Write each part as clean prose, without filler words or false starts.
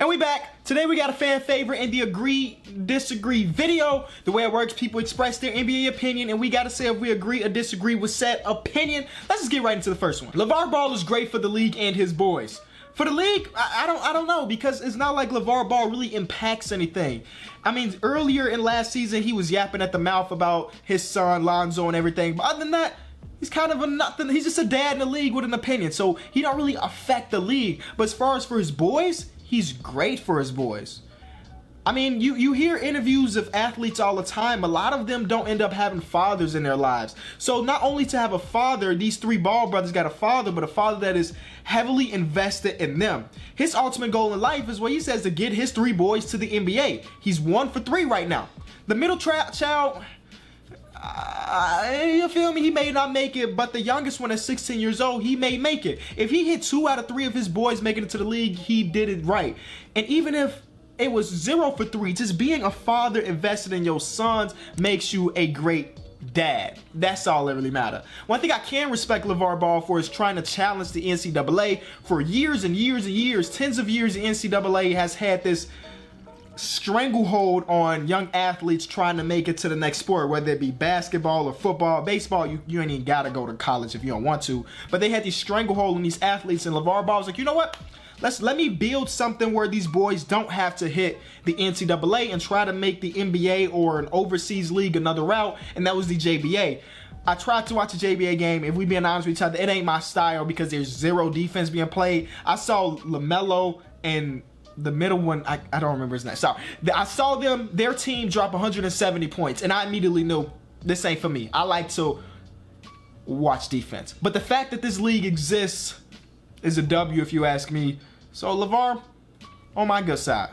And we back. Today we got a fan favorite in the agree, disagree video. The way it works, people express their NBA opinion and we gotta say if we agree or disagree with said opinion. Let's just get right into the first one. Lavar Ball is great for the league and his boys. For the league, I don't know, because it's not like Lavar Ball really impacts anything. I mean, earlier in last season, he was yapping at the mouth about his son, Lonzo, and everything. But other than that, he's kind of a nothing. He's just a dad in the league with an opinion. So he don't really affect the league. But as far as for his boys, he's great for his boys. I mean, you hear interviews of athletes all the time. A lot of them don't end up having fathers in their lives. So not only to have a father, these three Ball brothers got a father, but a father that is heavily invested in them. His ultimate goal in life is what he says, to get his three boys to the NBA. He's 1 for 3 right now. The middle child, you feel me? He may not make it, but the youngest one at 16 years old, he may make it. If he hit 2 out of 3 of his boys making it to the league, he did it right. And even if it was 0 for 3, just being a father invested in your sons makes you a great dad. That's all that really matters. One thing I can respect Lavar Ball for is trying to challenge the NCAA. For years and years and years, tens of years, the NCAA has had this stranglehold on young athletes trying to make it to the next sport, whether it be basketball or football. Baseball, you ain't even gotta go to college if you don't want to, but they had these stranglehold on these athletes, and Lavar Ball was like, you know what, let me build something where these boys don't have to hit the NCAA and try to make the NBA or an overseas league another route, and that was the JBA. I tried to watch a JBA game. If we being honest with each other, it ain't my style because there's zero defense being played. I saw LaMelo and the middle one, I don't remember his name. Sorry. I saw their team drop 170 points, and I immediately knew this ain't for me. I like to watch defense. But the fact that this league exists is a W if you ask me. So Lavar, on my good side.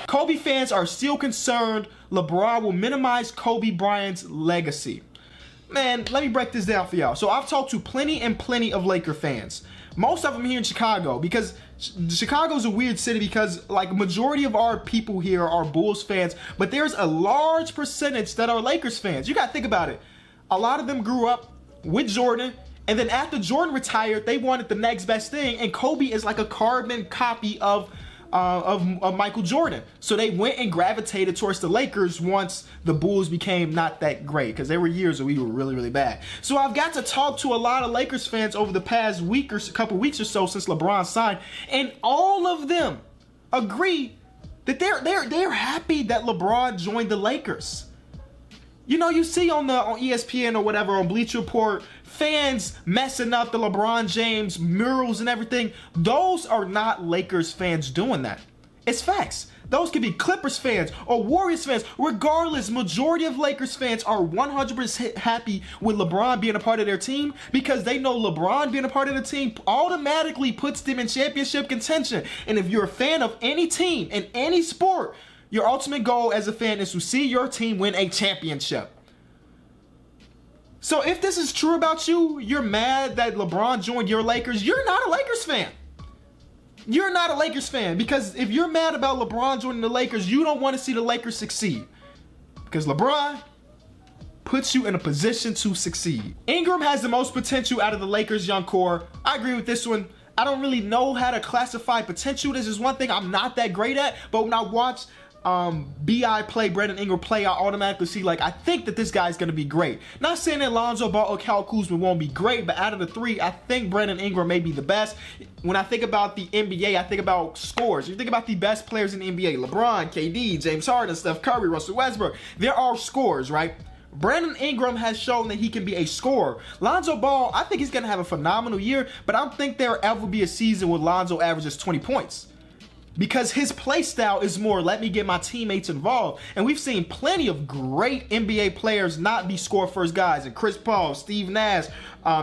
Kobe fans are still concerned LeBron will minimize Kobe Bryant's legacy. Man, let me break this down for y'all. So I've talked to plenty of Laker fans. Most of them here in Chicago, because Chicago's a weird city because like majority of our people here are Bulls fans, but there's a large percentage that are Lakers fans. You gotta think about it. A lot of them grew up with Jordan, and then after Jordan retired, they wanted the next best thing, and Kobe is like a carbon copy of Michael Jordan. So they went and gravitated towards the Lakers once the Bulls became not that great, because there were years where we were really bad. So I've got to talk to a lot of Lakers fans over the past week or couple weeks or so since LeBron signed, and all of them agree that they're happy that LeBron joined the Lakers. You know, you see on ESPN or whatever, on Bleacher Report, fans messing up the LeBron James murals and everything. Those are not Lakers fans doing that. It's facts. Those could be Clippers fans or Warriors fans. Regardless, majority of Lakers fans are 100% happy with LeBron being a part of their team, because they know LeBron being a part of the team automatically puts them in championship contention. And if you're a fan of any team in any sport, your ultimate goal as a fan is to see your team win a championship. So if this is true about you, you're mad that LeBron joined your Lakers, you're not a Lakers fan. You're not a Lakers fan, because if you're mad about LeBron joining the Lakers, you don't want to see the Lakers succeed. Because LeBron puts you in a position to succeed. Ingram has the most potential out of the Lakers' young core. I agree with this one. I don't really know how to classify potential. This is one thing I'm not that great at, but when I watch BI play, Brandon Ingram play, I automatically see, like, I think that this guy's gonna be great. Not saying that Lonzo Ball or Kyle Kuzma won't be great, but out of the three, I think Brandon Ingram may be the best. When I think about the NBA, I think about scores. You think about the best players in the NBA, LeBron, KD, James Harden, Steph Curry, Russell Westbrook. There are scores, right? Brandon Ingram has shown that he can be a scorer. Lonzo Ball, I think he's gonna have a phenomenal year, but I don't think there'll ever be a season where Lonzo averages 20 points. Because his play style is more, let me get my teammates involved. And we've seen plenty of great NBA players not be score first guys. And Chris Paul, Steve Nash,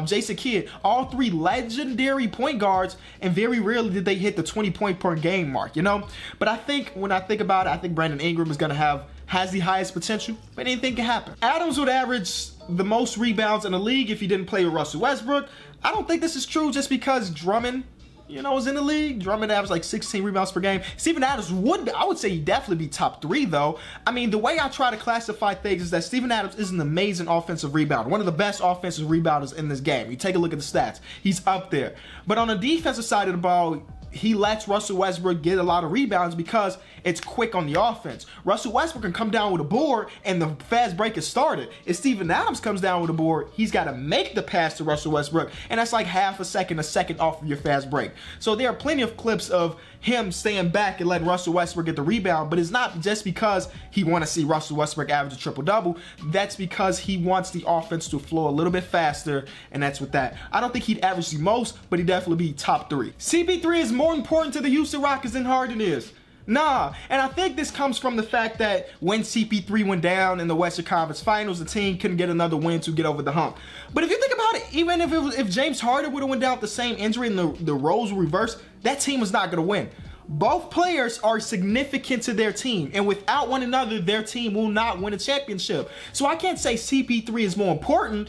Jason Kidd, all three legendary point guards, and very rarely did they hit the 20 point per game mark, you know? But I think, when I think about it, I think Brandon Ingram is gonna has the highest potential, but anything can happen. Adams would average the most rebounds in the league if he didn't play with Russell Westbrook. I don't think this is true just because Drummond, you know, is in the league. Drummond averaged like 16 rebounds per game. Steven Adams I would say he'd definitely be top 3 though. I mean, the way I try to classify things is that Steven Adams is an amazing offensive rebounder, one of the best offensive rebounders in this game. You take a look at the stats, he's up there. But on the defensive side of the ball, he lets Russell Westbrook get a lot of rebounds because it's quick on the offense. Russell Westbrook can come down with a board and the fast break is started. If Steven Adams comes down with a board, he's got to make the pass to Russell Westbrook, and that's like half a second off of your fast break. So there are plenty of clips of him staying back and letting Russell Westbrook get the rebound, but it's not just because he wants to see Russell Westbrook average a triple-double. That's because he wants the offense to flow a little bit faster, and that's with that. I don't think he'd average the most, but he'd definitely be top 3. CP3 is more important to the Houston Rockets than Harden is. Nah, and I think this comes from the fact that when CP3 went down in the Western Conference Finals, the team couldn't get another win to get over the hump. But if you think about it, even if James Harden would have went down with the same injury and the roles were reversed, that team was not going to win. Both players are significant to their team, and without one another, their team will not win a championship. So I can't say CP3 is more important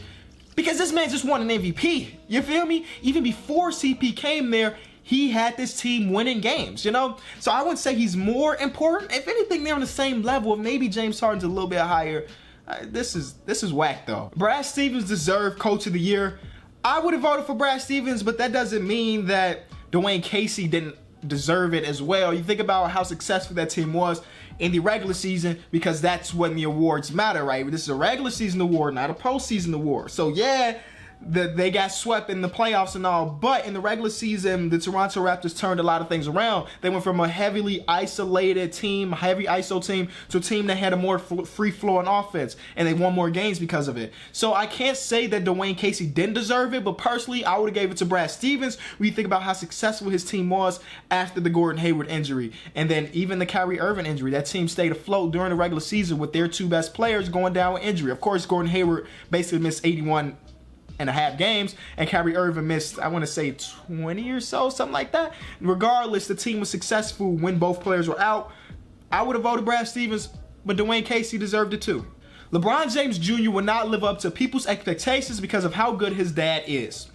because this man just won an MVP. You feel me? Even before CP came there, he had this team winning games, you know? So I wouldn't say he's more important. If anything, they're on the same level. Maybe James Harden's a little bit higher. This is whack, though. Brad Stevens deserved Coach of the Year. I would have voted for Brad Stevens, but that doesn't mean that Dwayne Casey didn't deserve it as well. You think about how successful that team was in the regular season, because that's when the awards matter, right? This is a regular season award, not a postseason award. So yeah, they got swept in the playoffs and all, but in the regular season, the Toronto Raptors turned a lot of things around. They went from a heavily isolated team, heavy ISO team, to a team that had a more free-flowing offense, and they won more games because of it. So I can't say that Dwayne Casey didn't deserve it, but personally, I would have gave it to Brad Stevens when you think about how successful his team was after the Gordon Hayward injury, and then even the Kyrie Irving injury. That team stayed afloat during the regular season with their 2 best players going down with injury. Of course, Gordon Hayward basically missed 81.5 games, and Kyrie Irving missed, I want to say 20 or so, something like that. Regardless, the team was successful when both players were out. I would have voted Brad Stevens, but Dwayne Casey deserved it too. LeBron James Jr. will not live up to people's expectations because of how good his dad is.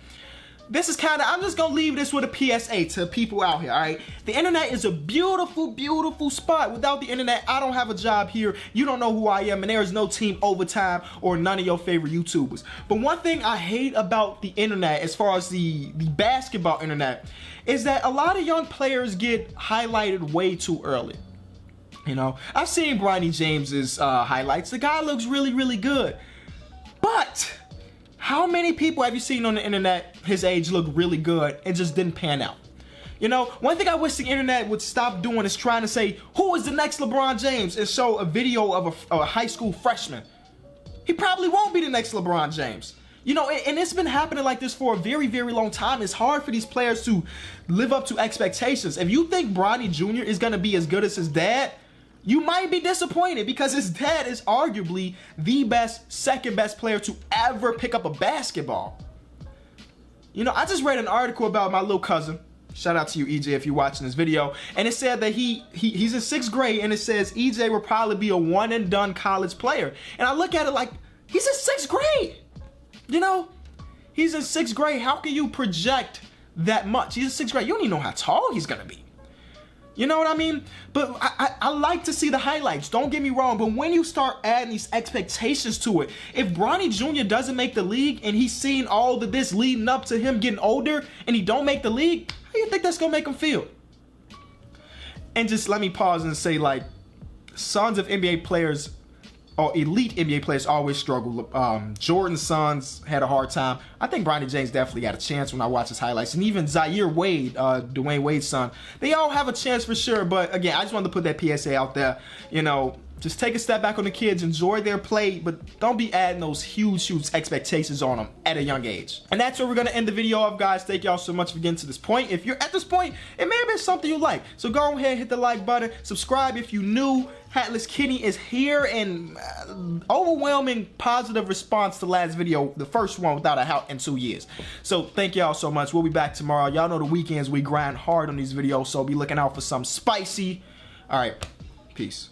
This is kind of, I'm just going to leave this with a PSA to people out here, all right? The internet is a beautiful, beautiful spot. Without the internet, I don't have a job here. You don't know who I am, and there is no Team Overtime or none of your favorite YouTubers. But one thing I hate about the internet, as far as the basketball internet, is that a lot of young players get highlighted way too early. You know, I've seen Bronny James's highlights. The guy looks really, really good. But how many people have you seen on the internet his age look really good and just didn't pan out? You know, one thing I wish the internet would stop doing is trying to say, who is the next LeBron James, and show a video of a high school freshman. He probably won't be the next LeBron James. You know, and it's been happening like this for a very, very long time. It's hard for these players to live up to expectations. If you think Bronny Jr. is going to be as good as his dad, you might be disappointed, because his dad is arguably the second best player to ever pick up a basketball. You know, I just read an article about my little cousin. Shout out to you, EJ, if you're watching this video. And it said that he's in 6th grade, and it says EJ will probably be a one-and-done college player. And I look at it like, he's in 6th grade. You know, he's in 6th grade. How can you project that much? He's in 6th grade. You don't even know how tall he's going to be. You know what I mean? But I like to see the highlights, don't get me wrong, but when you start adding these expectations to it, if Bronny Jr. doesn't make the league and he's seen all of this leading up to him getting older and he don't make the league, how do you think that's going to make him feel? And just let me pause and say, like, sons of NBA players, or elite NBA players, always struggle. Jordan's sons had a hard time. I think Bronny James definitely got a chance when I watch his highlights. And even Zaire Wade, Dwayne Wade's son, they all have a chance for sure. But again, I just wanted to put that PSA out there. You know, just take a step back on the kids, enjoy their play, but don't be adding those huge expectations on them at a young age. And that's where we're going to end the video off, guys. Thank y'all so much for getting to this point. If you're at this point, it may have been something you like. So go ahead, hit the like button, subscribe if you new. Hatless Kitty is here, and overwhelming positive response to last video, the first one without a doubt in 2 years. So thank y'all so much. We'll be back tomorrow. Y'all know the weekends we grind hard on these videos, so be looking out for some spicy. All right, peace.